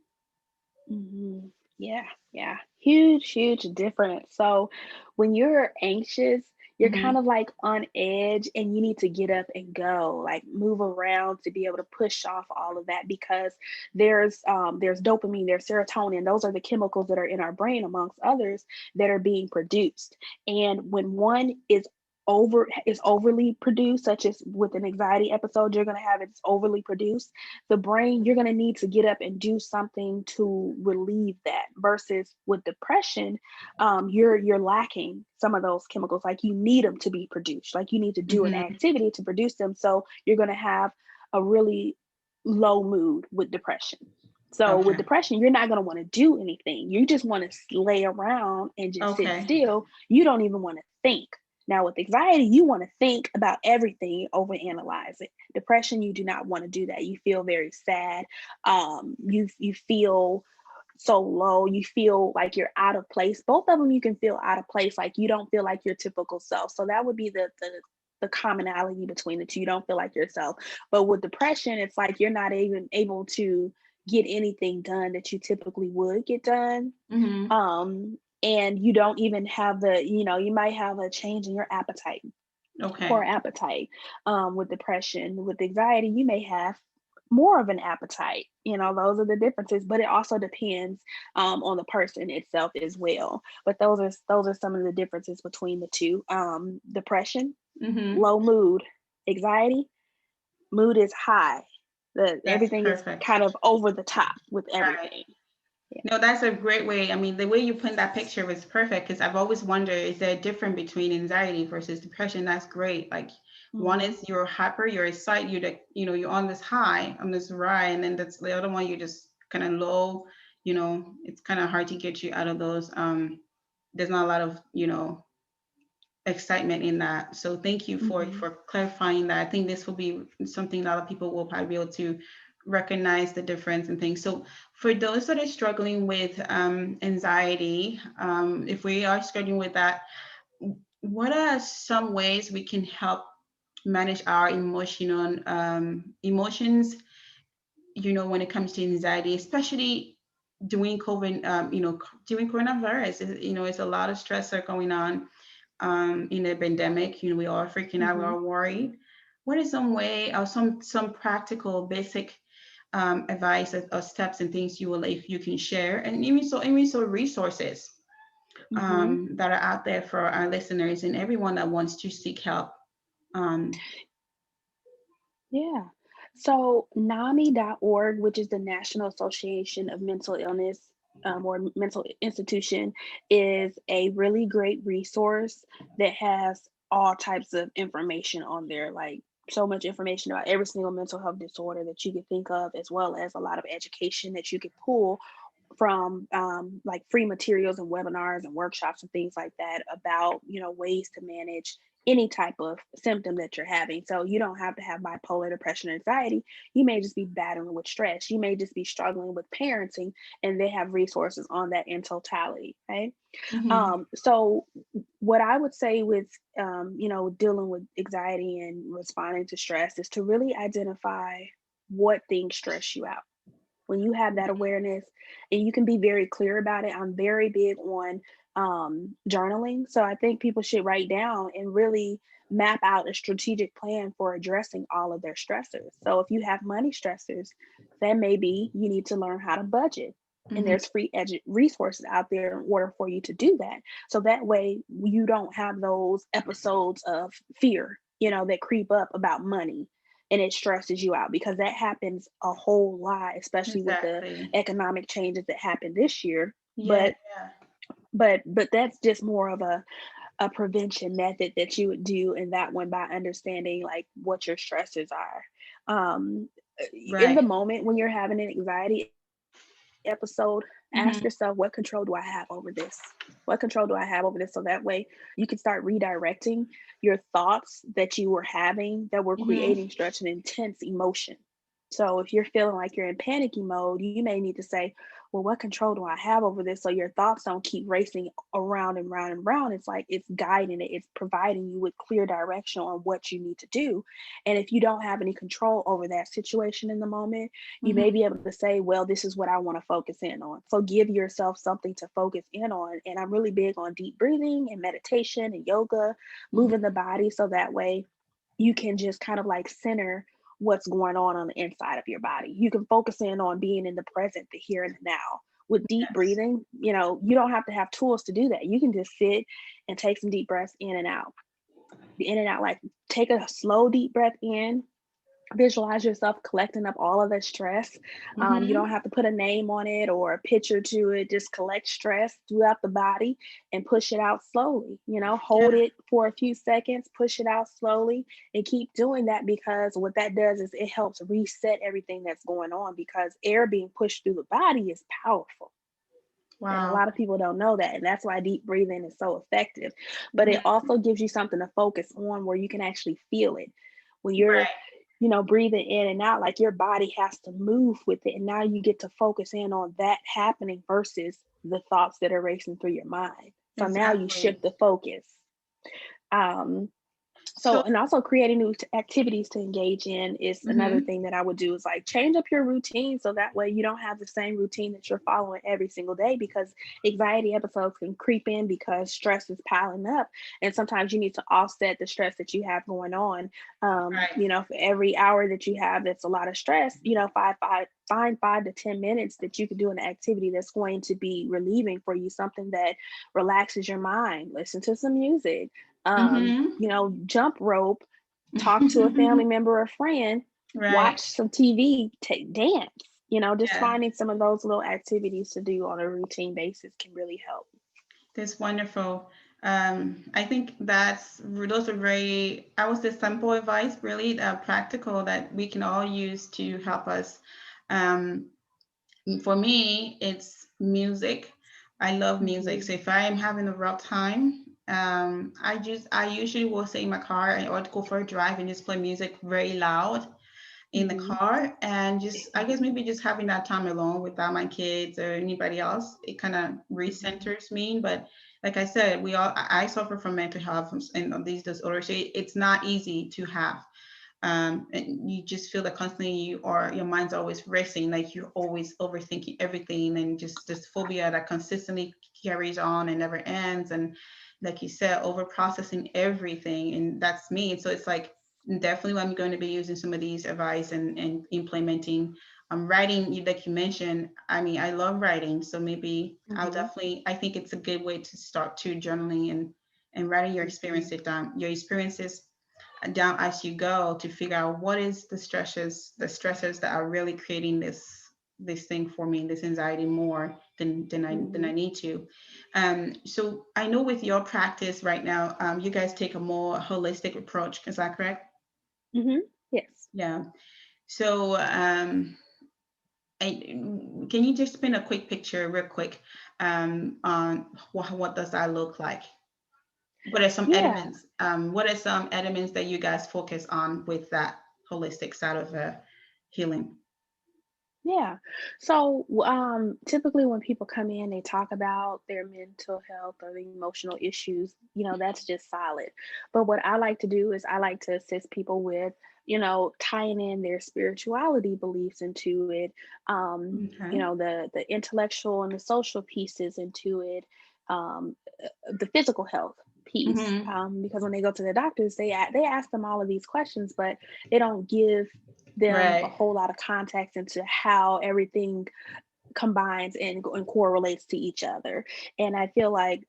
Mhm. Yeah, yeah. Huge, huge difference. So when you're anxious, you're kind
Mm-hmm.
of like on edge and you need to get up and go, like move around to be able to push off all of that, because there's dopamine, there's serotonin. Those are the chemicals that are in our brain amongst others that are being produced. And when one is overly produced, such as with an anxiety episode, you're going to have it's overly produced, the brain, you're going to need to get up and do something to relieve that, versus with depression, you're lacking some of those chemicals, like you need them to be produced, like you need to do an
Mm-hmm.
activity to produce them. So you're going to have a really low mood with depression. So with
Okay.
depression, you're not going to want to do anything, you just want to lay around and just sit
Okay.
still. You don't even want to think. Now with anxiety, you want to think about everything, overanalyze it. Depression, you do not want to do that. You feel very sad. You feel so low. You feel like you're out of place. Both of them, you can feel out of place. Like you don't feel like your typical self. So that would be the commonality between the two. You don't feel like yourself. But with depression, it's like you're not even able to get anything done that you typically would get done.
Mm-hmm.
And you don't even have the, you might have a change in your appetite, poor
Okay.
appetite. With depression, with anxiety, you may have more of an appetite. Those are the differences, but it also depends on the person itself as well. But those are some of the differences between the two. Depression,
Mm-hmm.
low mood. Anxiety, mood is high.
That's
Everything is
perfect.
kind of over the top with
Right.
everything. Yeah.
No, that's a great way. I mean, the way you put that picture was perfect because I've always wondered, is there a difference between anxiety versus depression? That's great. Like one
Hmm.
is you're hyper, you're excited, you're on this high, on this ride, and then that's the other one you're just kind of low. It's kind of hard to get you out of those. There's not a lot of, excitement in that. So thank you for
Hmm.
clarifying that. I think this will be something a lot of people will probably be able to recognize the difference and things. So for those that are struggling with anxiety, if we are struggling with that, what are some ways we can help manage our emotions? When it comes to anxiety, especially during COVID, during coronavirus, it's a lot of stressor going on in the pandemic. We are freaking out, we
Hmm.
are worried. What is some way or some practical basic advice or steps and things if you can share, and even so resources
Hmm.
that are out there for our listeners and everyone that wants to seek help. Um,
Yeah. So NAMI.org, which is the National Association of Mental Illness, or mental institution, is a really great resource that has all types of information on there, like so much information about every single mental health disorder that you could think of, as well as a lot of education that you could pull from, like free materials and webinars and workshops and things like that about ways to manage any type of symptom that you're having. So you don't have to have bipolar depression or anxiety. You may just be battling with stress. You may just be struggling with parenting, and they have resources on that in totality. Right.
mhm.
So what I would say with dealing with anxiety and responding to stress is to really identify what things stress you out. When you have that awareness and you can be very clear about it. I'm very big on journaling. So I think people should write down and really map out a strategic plan for addressing all of their stressors. So if you have money stressors, then maybe you need to learn how to budget. And
Mhm.
there's free resources out there in order for you to do that. So that way you don't have those episodes of fear, that creep up about money, and it stresses you out, because that happens a whole lot, especially with the
Exactly.
economic changes that happened this year.
Yeah.
But but that's just more of a prevention method that you would do in that one, by understanding like what your stresses are. In the
Right.
moment when you're having an anxiety episode, ask yourself, what
Mhm.
control do I have over this? What control do I have over this? So that way you can start redirecting your thoughts that you were having that were
Mhm.
creating such an intense emotion. So if you're feeling like you're in panicky mode, you may need to say, well, what control do I have over this? So your thoughts don't keep racing around and round and round. It's like it's guiding it, it's providing you with clear direction on what you need to do. And if you don't have any control over that situation in the moment, you may
Mhm.
be able to say, well, this is what I want to focus in on. So give yourself something to focus in on. And I'm really big on deep breathing and meditation and yoga,
Mhm.
moving the body, so that way you can just kind of like center what's going on the inside of your body. You can focus in on being in the present, the here and the now. With deep
Yes.
breathing, you don't have to have tools to do that. You can just sit and take some deep breaths in and out. The in and out, like take a slow deep breath in. Visualize yourself collecting up all of that stress. You
Mhm.
don't have to put a name on it or a picture to it. Just collect stress throughout the body and push it out slowly. Hold
Yeah.
it for a few seconds, push it out slowly, and keep doing that, because what that does is it helps reset everything that's going on, because air being pushed through the body is powerful. And a
Wow.
lot of people don't know that. And that's why deep breathing is so effective. But
Mhm.
it also gives you something to focus on where you can actually feel it. When you're
Right.
breathing in and out, like your body has to move with it. And now you get to focus in on that happening versus the thoughts that are racing through your mind. So now you shift
Exactly.
the focus. Um, so,
So,
and also creating new activities to engage in is another
mhm.
thing that I would do, is like change up your routine so that way you don't have the same routine that you're following every single day, because anxiety episodes can creep in because stress is piling up. And sometimes you need to offset the stress that you have going on.
Right.
For every hour that you have that's a lot of stress, find 5 to 10 minutes that you could do an activity that's going to be relieving for you, something that relaxes your mind. Listen to some music,
Mhm.
jump rope, talk to a family member or friend, watch
Right.
some TV, take dance, just
Yeah.
finding some of those little activities to do on a routine basis can really help.
That's wonderful. I think those are very, I would say, simple advice, really practical that we can all use to help us. Um, for me, it's music. I love music.
Hmm.
So if I am having a rough time, I usually will sit in my car or go for a drive and just play music very loud in the
Hmm.
car, and just, I guess, maybe just having that time alone without my kids or anybody else, it kind of
Hmm.
recenters me. But like I said, I suffer from mental health and these disorders, so it's not easy to have. And you just feel that constantly your mind's always racing, like you're always overthinking everything, and just this phobia that consistently carries on and never ends. And like you said, over processing everything, and that's me. So it's like, definitely I'm going to be using some of these advice and implementing. Writing, like you mentioned, I mean, I love writing, so maybe
Hmm.
I think it's a good way to start to journaling and writing your
Hmm.
experiences down, down as you go, to figure out what is the stressors that are really creating this thing for me, this anxiety, more than I
Hmm.
need to. So I know with your practice right now, you guys take a more holistic approach. Is that correct?
Hmm. Yes.
Yeah. So can you just paint a quick picture, real quick, on what does that look like? What are some
Yeah.
elements? What are some elements that you guys focus on with that holistic side of healing?
Yeah. So, typically when people come in, they talk about their mental health or the emotional issues, that's just solid. But what I like to do is I like to assist people with, tying in their spirituality beliefs into it,
Okay.
the intellectual and the social pieces into it, the physical health piece.
Mm-hmm.
Because when they go to the doctors, they ask them all of these questions, but they don't give them a
Right.
whole lot of context into how everything combines and correlates to each other. And I feel like,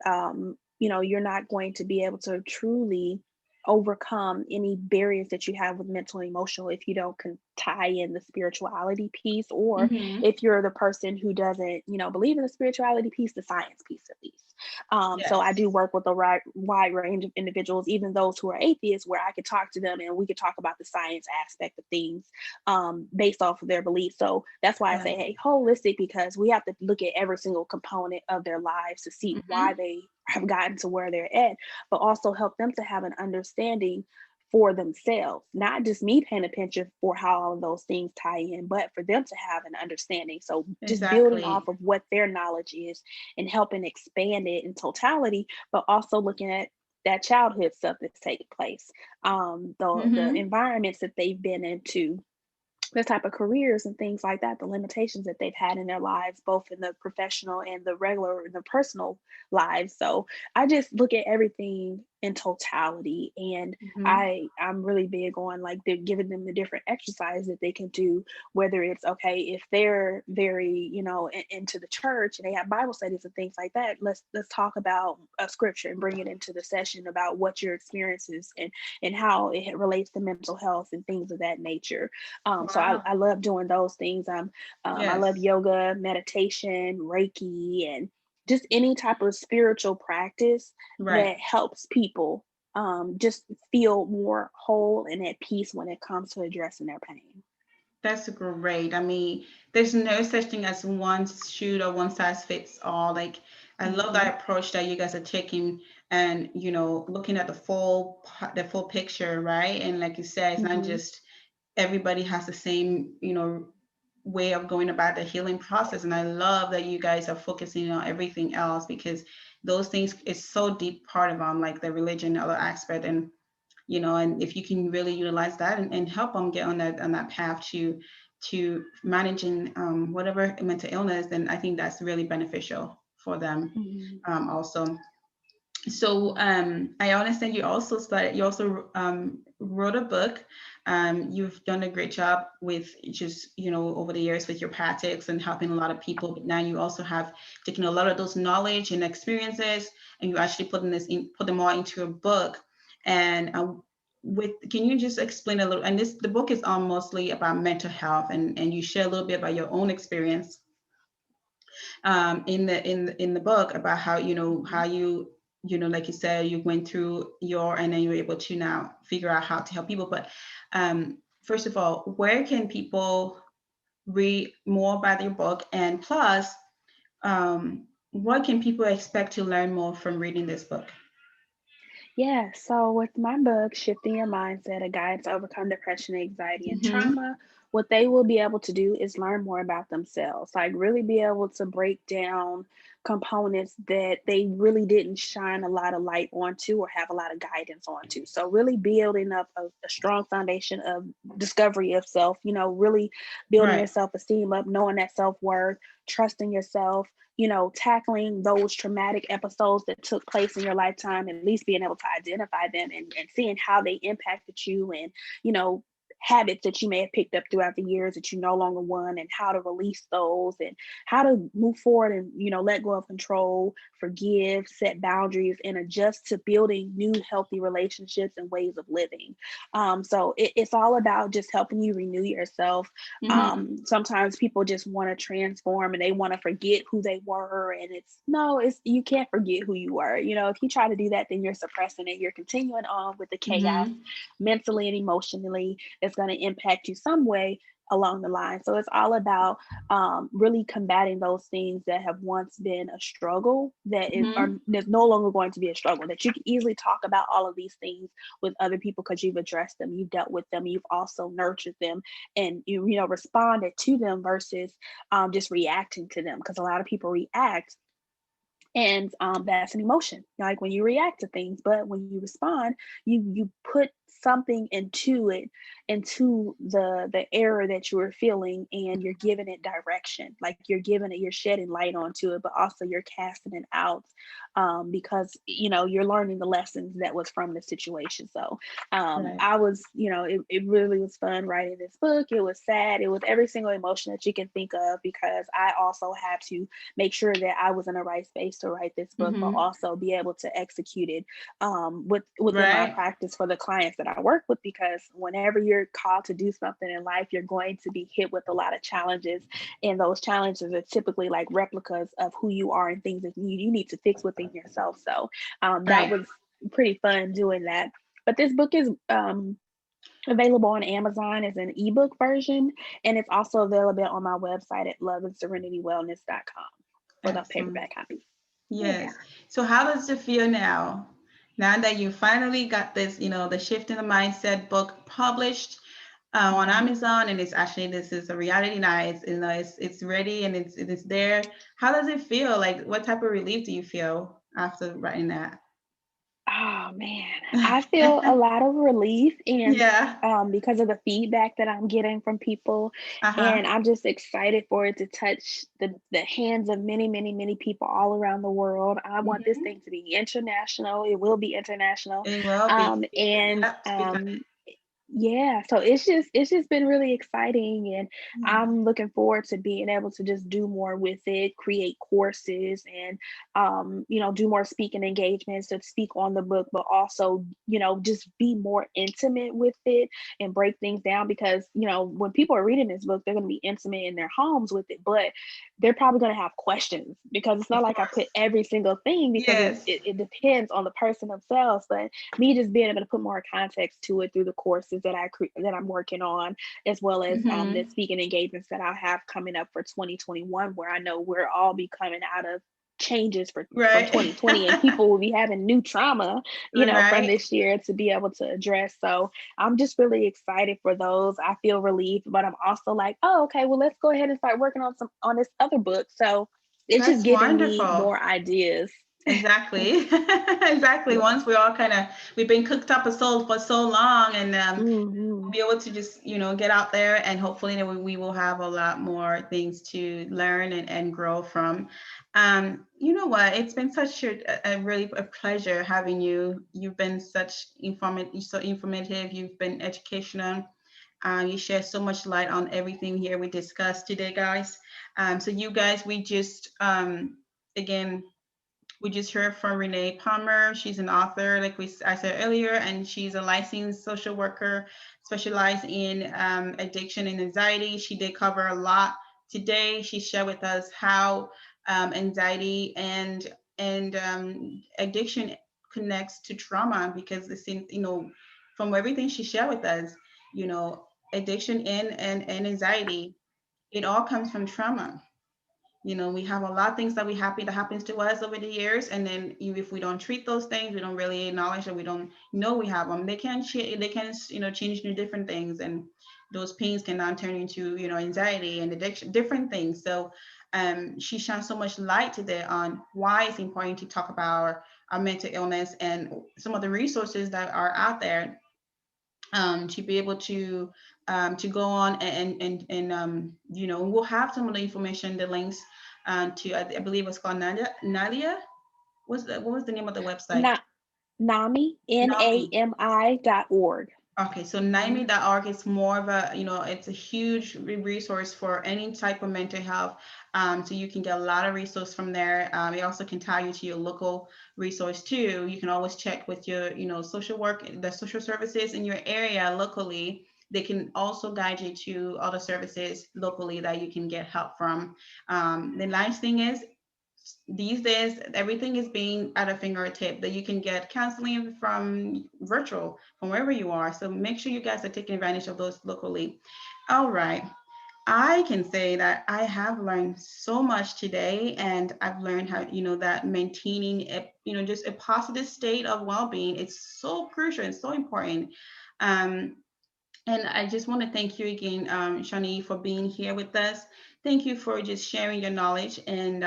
you're not going to be able to truly overcome any barriers that you have with mental and emotional if you don't tie in the spirituality piece, or
Mm-hmm.
if you're the person who doesn't believe in the spirituality piece, the science piece at least. So I do
Yes.
work with a wide range of individuals, even those who are atheists, where I could talk to them and we could talk about the science aspect of things, based off of their beliefs. So that's why I
Yeah.
say, hey, holistic, because we have to look at every single component of their lives to see why
Mm-hmm.
they have gotten to where they're at, but also help them to have an understanding for themselves, not just me paying a picture for how all of those things tie in, but for them to have an understanding. So just building off
Exactly.
of what their knowledge is and helping expand it in totality, but also looking at that childhood stuff that's taking place, the
Mm-hmm.
environments that they've been into, the type of careers and things like that, the limitations that they've had in their lives, both in the professional and the regular and the personal lives. So I just look at everything in totality, and
Mm-hmm.
I'm really big on, like, they're giving them the different exercises that they can do, whether it's, okay, if they're very, into the church and they have Bible studies and things like that, let's talk about a scripture and bring it into the session about what your experiences and how it relates to mental health and things of that nature. So I,
Wow.
I love doing those things. I love
Yes.
yoga, meditation, Reiki, and just any type of spiritual practice
Right.
that helps people, just feel more whole and at peace when it comes to addressing their pain.
That's great. I mean, there's no such thing as one shoe or one size fits all. Like, I love
Hmm.
that approach that you guys are taking, and looking at the full picture, right? And like you said, it's not
Hmm.
just everybody has the same, way of going about the healing process. And I love that you guys are focusing on everything else, because those things is so deep part of like the religion, other aspect. And and if you can really utilize that and help them get on that path to managing whatever mental illness, then I think that's really beneficial for them,
Mhm.
also. So I understand you also wrote a book. You've done a great job with just, over the years with your practice and helping a lot of people. But now you also have taken a lot of those knowledge and experiences, and you actually put them all into a book. And can you just explain a little? And the book is mostly about mental health, and you share a little bit about your own experience in the book, about how
Mhm.
like you said, you went through and then you were able to now figure out how to help people. But first of all, where can people read more about your book? And plus, what can people expect to learn more from reading this book?
Yeah, so with my book, Shifting Your Mindset, A Guide to Overcome Depression, Anxiety, and
Mm-hmm.
Trauma, what they will be able to do is learn more about themselves. Like, really be able to break down components that they really didn't shine a lot of light onto or have a lot of guidance onto. So, really building up a strong foundation of discovery of self, really building your
Right.
self esteem up, knowing that self worth, trusting yourself, tackling those traumatic episodes that took place in your lifetime, at least being able to identify them and seeing how they impacted you, and, you know, habits that you may have picked up throughout the years that you no longer want, and how to release those, and how to move forward and, let go of control, forgive, set boundaries, and adjust to building new healthy relationships and ways of living. So it's all about just helping you renew yourself.
Mm-hmm.
Sometimes people just want to transform and they want to forget who they were, and it's you can't forget who you were. If you try to do that, then you're suppressing it, you're continuing on with the chaos
Mm-hmm.
mentally and emotionally. It's going to impact you some way along the line. So it's all about really combating those things that have once been a struggle that
Mm-hmm.
there's no longer going to be a struggle, that you can easily talk about all of these things with other people because you've addressed them, you've dealt with them, you've also nurtured them, and you responded to them versus just reacting to them, because a lot of people react, and that's an emotion, like when you react to things. But when you respond, you put something into the error that you were feeling, and you're giving it direction, like you're shedding light onto it, but also you're casting it out, because you're learning the lessons that was from the situation. So
Right.
I was, it really was fun writing this book. It was sad, it was every single emotion that you can think of, because I also had to make sure that I was in the right space to write this book, but
Mm-hmm.
also be able to execute it within my
Right.
practice for the clients that I work with. Because whenever you're called to do something in life, you're going to be hit with a lot of challenges, and those challenges are typically like replicas of who you are and things that you need to fix within yourself. So that
Right.
was pretty fun doing that. But this book is available on Amazon as an ebook version, and it's also available on my website at loveandserenitywellness.com for the
Excellent.
paperback copy. Yeah.
Yes. So how does it feel now? Now that you finally got this, the Shift in the Mindset book published on
Mhm.
Amazon, and this is a reality now. It's ready, and it's there. How does it feel? Like, what type of relief do you feel after writing that?
Oh man, I feel a lot of relief, and
Yeah.
because of the feedback that I'm getting from people,
Uh-huh.
and I'm just excited for it to touch the hands of many, many, many people all around the world. I want this
Hmm.
thing to be international. It will be international,
It will be.
and
Yep. Speak on it.
yeah, so it's just been really exciting, and
Yeah.
I'm looking forward to being able to just do more with it, create courses, and do more speaking engagements to speak on the book, but also, just be more intimate with it and break things down. Because, when people are reading this book, they're going to be intimate in their homes with it, but they're probably going to have questions, because it's not
Of
like I put
course.
every single thing, because it,
Yes.
it, it depends on the person themselves. But me just being able to put more context to it through the courses that I'm working on, as well as the
Hmm.
speaking engagements that I have coming up for 2021, where I know we're all be coming out of. changes from
Right.
2020, and people will be having new trauma, from
Right.
this year to be able to address. So I'm just really excited for those. I feel relieved, but I'm also like, oh, okay, well, let's go ahead and start working on this other book. So it's just
That's
giving me
wonderful.
more ideas.
Exactly. Exactly.
Yeah.
Once we all kind of we've been cooked up a soul for so long, and
Hmm.
we'll be able to just get out there, and hopefully that we will have a lot more things to learn and grow from. You know what? It's been such a really a pleasure having you. You've been so informative. You've been educational. You share so much light on everything here we discussed today, guys. So you guys, we just again we just heard from Renee Palmer. She's an author, like I said earlier, and she's a licensed social worker specialized in addiction and anxiety. She did cover a lot today. She shared with us how anxiety and addiction connects to trauma, because the same, from everything she shared with us, you know, addiction and anxiety, it all comes from trauma. We have a lot of things that we happy that happens to us over the years, and then if we don't treat those things, we don't really acknowledge that we don't know we have them. They can change into different things, and those pains can now turn into anxiety and addiction, different things. So she shines so much light today on why it's important to talk about our mental illness and some of the resources that are out there, to be able to go on we'll have some of the information, the links to I believe it's called Nadia. What was the name of the website?
Not NAMI,
Nami.
NAMI.org.
Okay, so
Mm-hmm.
NIME.org is more of a, it's a huge resource for any type of mental health. So you can get a lot of resource from there. It also can tie you to your local resource too. You can always check with your, social work, the social services in your area locally. They can also guide you to other services locally that you can get help from. The nice thing is these days everything is being at a fingertip, that you can get counseling from virtual from wherever you are. So make sure you guys are taking advantage of those locally. All right, I can say that I have learned so much today, and I've learned how, that maintaining just a positive state of well-being is so crucial and so important. um, and I just want to thank you again, Shawnee, for being here with us. Thank you for just sharing your knowledge. And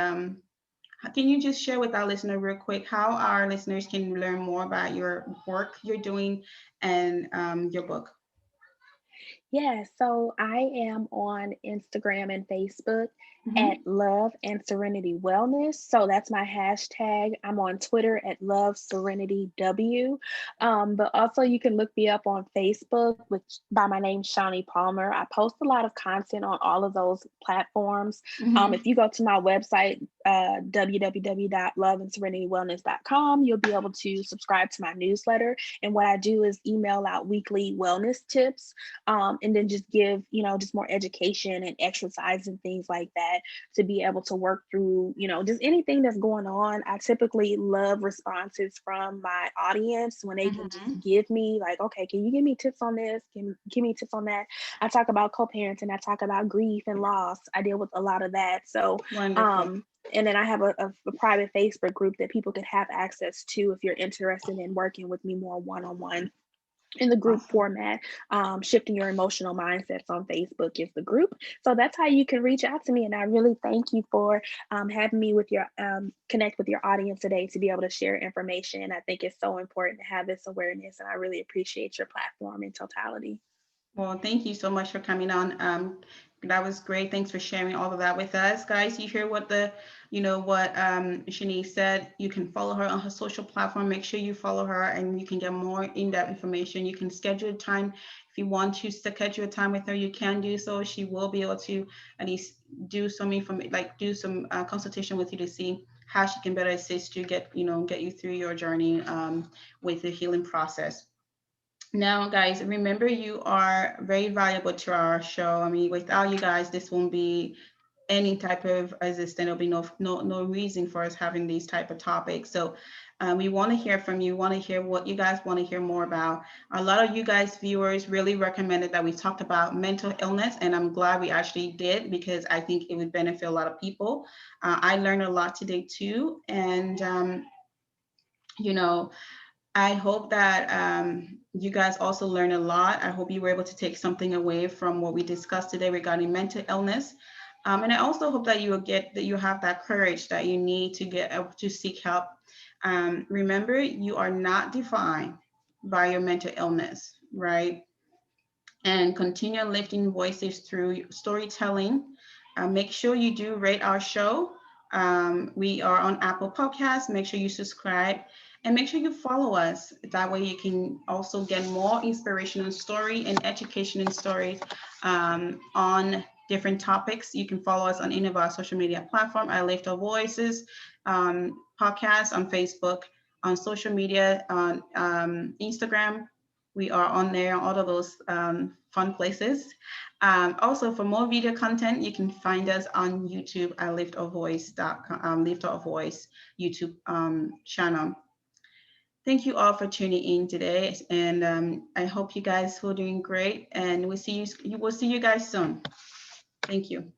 can you just share with our listener real quick how our listeners can learn more about your work you're doing and your book?
Yeah, so I am on Instagram and Facebook at
Hmm.
Love and Serenity Wellness. So that's my hashtag. I'm on Twitter at Love Serenity W. But also you can look me up on Facebook, which by my name Shawnee Palmer. I post a lot of content on all of those platforms. If
Hmm.
you go to my website, www.loveandserenitywellness.com, you'll be able to subscribe to my newsletter. And what I do is email out weekly wellness tips, and then just give, just more education and exercise and things like that to be able to work through, just anything that's going on. I typically love responses from my audience when they can just
Hmm.
give me like, okay, can you give me tips on this? Give me tips on that. I talk about co-parenting. I talk about grief and loss. I deal with a lot of that. So,
Wonderful.
um, and then I have a private Facebook group that people could have access to if you're interested in working with me more one-on-one in the group
Awesome.
format. Shifting Your Emotional Mindsets on Facebook is the group. So that's how you can reach out to me. And I really thank you for having me with your connect with your audience today to be able to share information. I think it's so important to have this awareness, and I really appreciate your platform in totality.
Well, thank you so much for coming on. That was great. Thanks for sharing all of that with us, guys. You hear what Shanice said. You can follow her on her social platform. Make sure you follow her, and you can get more in-depth information. You can schedule a time if you want to schedule a time with her. You can do so. She will be able to at least do some consultation with you to see how she can better assist you, get you through your journey with the healing process. Now, guys, remember you are very valuable to our show. I mean, without you guys, this won't be any type of existence. There'll be no reason for us having these type of topics. So, We want to hear from you, want to hear what you guys want to hear more about. A lot of you guys, viewers, really recommended that we talked about mental illness, and I'm glad we actually did because I think it would benefit a lot of people. I learned a lot today too, and you know, I hope that you guys also learn a lot. I hope you were able to take something away from what we discussed today regarding mental illness. And I also hope that you will get that you have that courage that you need to get to seek help. Remember, you are not defined by your mental illness, right? And continue lifting voices through storytelling. Make sure you do rate our show. We are on Apple Podcasts. Make sure you subscribe and make sure you follow us. That way, you can also get more inspirational story and educational stories on different topics. You can follow us on any of our social media platform. I Lift Our Voices podcast on Facebook, on social media, on Instagram. We are on there, all of those fun places. Also, for more video content, you can find us on YouTube at Lift Our Voice YouTube channel. Thank you all for tuning in today, and I hope you guys are doing great. And we'll see you guys soon. Thank you.